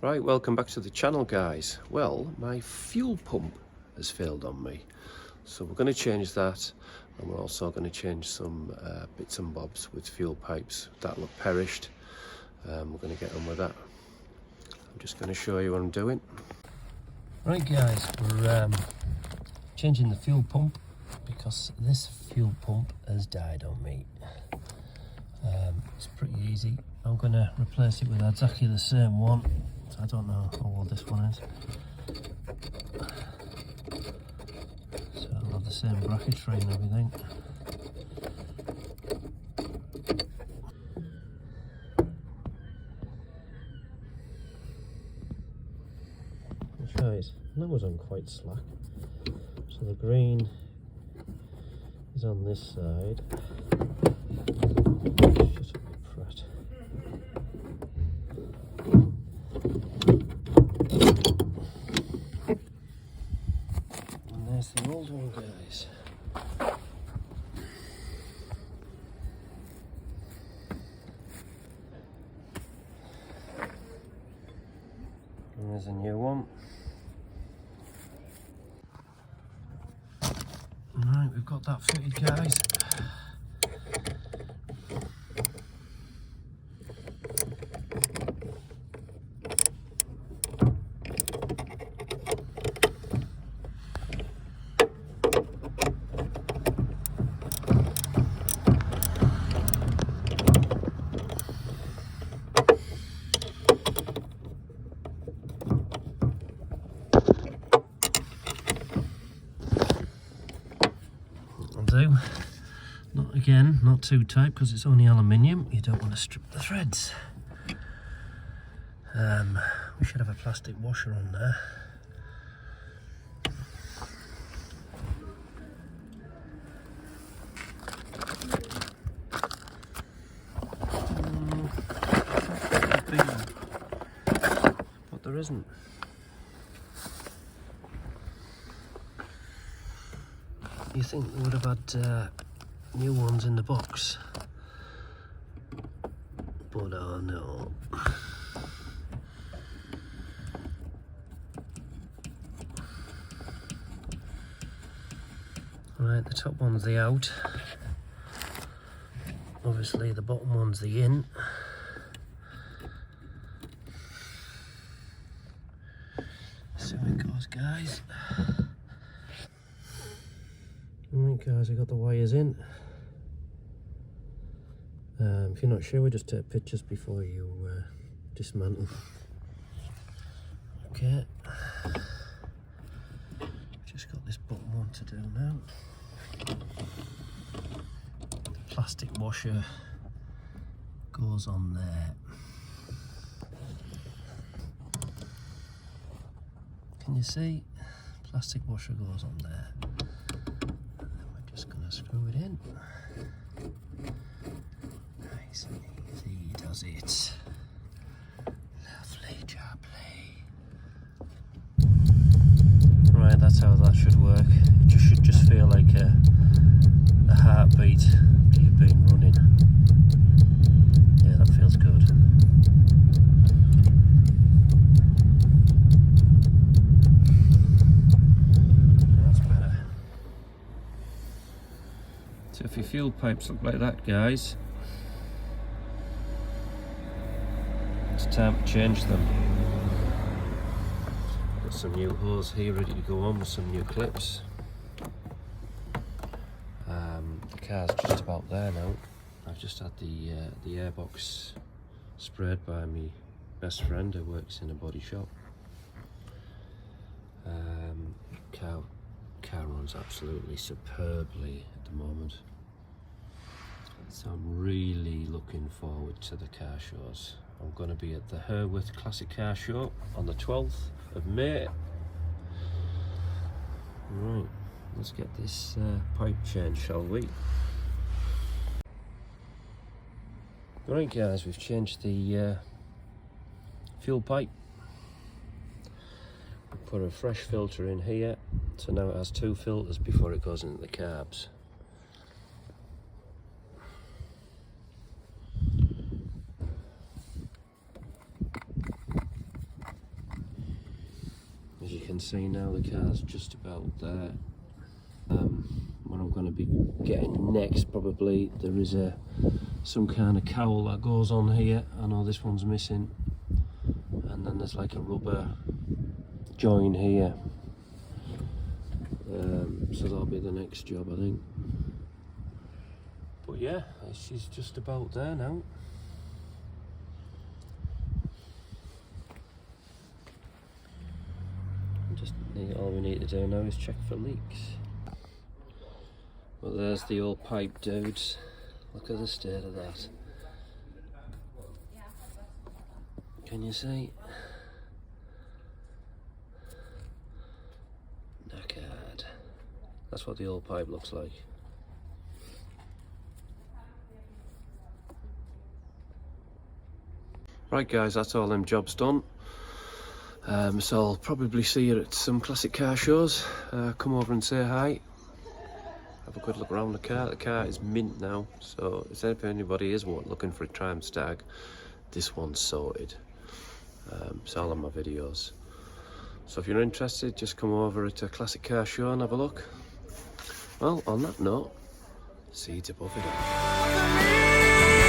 Right, welcome back to the channel, guys. Well, my fuel pump has failed on me, so we're going to change that, and we're also going to change some bits and bobs with fuel pipes that look perished. We're going to get on with that. I'm just going to show you what I'm doing. Right, guys, we're changing the fuel pump because this fuel pump has died on me. It's pretty easy. I'm going to replace it with exactly the same one. So I don't know how old this one is. So I'll have the same bracketry and everything. Right, that was on quite slack. So the green is on this side. Shut up, you prat. And there's the old one, guys. And there's a new one. Right, we've got that fitted, guys. Do. Not too tight because it's only aluminium. You don't want to strip the threads. We should have a plastic washer on there. But there isn't. You think we would have had new ones in the box, but oh no. Right, the top one's the out. Obviously the bottom one's the in. See how it goes, guys. Right, guys, I got the wires in. If you're not sure, we just take pictures before you dismantle. Okay. Just got this bottom one to do now. The plastic washer goes on there. Can you see? Plastic washer goes on there. Just gonna screw it in. Nice and easy does it. Lovely jubbly. Right, that's how that should work. It should just feel like a heartbeat that you've been running. Yeah, that feels good. So if your fuel pipes look like that, guys, it's time to change them. Got some new hose here ready to go on with some new clips. The car's just about there now. I've just had the airbox sprayed by my best friend who works in a body shop. Car runs absolutely superbly at the moment, so I'm really looking forward to the car shows. I'm going to be at the Herworth Classic Car Show on the 12th of May. Right, let's get this pipe changed, shall we? Right, guys, we've changed the fuel pipe. Put a fresh filter in here, so now it has two filters before it goes into the carbs. can see now, the car's just about there. What I'm going to be getting next, probably, there is some kind of cowl that goes on here. I know this one's missing, and then there's like a rubber join here. So that'll be the next job, I think. But yeah, she's just about there now. All we need to do now is check for leaks. Well, there's the old pipe, dudes. Look at the state of that. Can you see? Knackered. That's what the old pipe looks like. Right guys, that's all them jobs done. So I'll probably see you at some classic car shows. Come over and say hi. Have a good look around the car. The car is mint now, so if anybody is looking for a Triumph Stag, this one's sorted. It's all on my videos. So if you're interested, just come over at a classic car show and have a look. Well, on that note, see you above it all.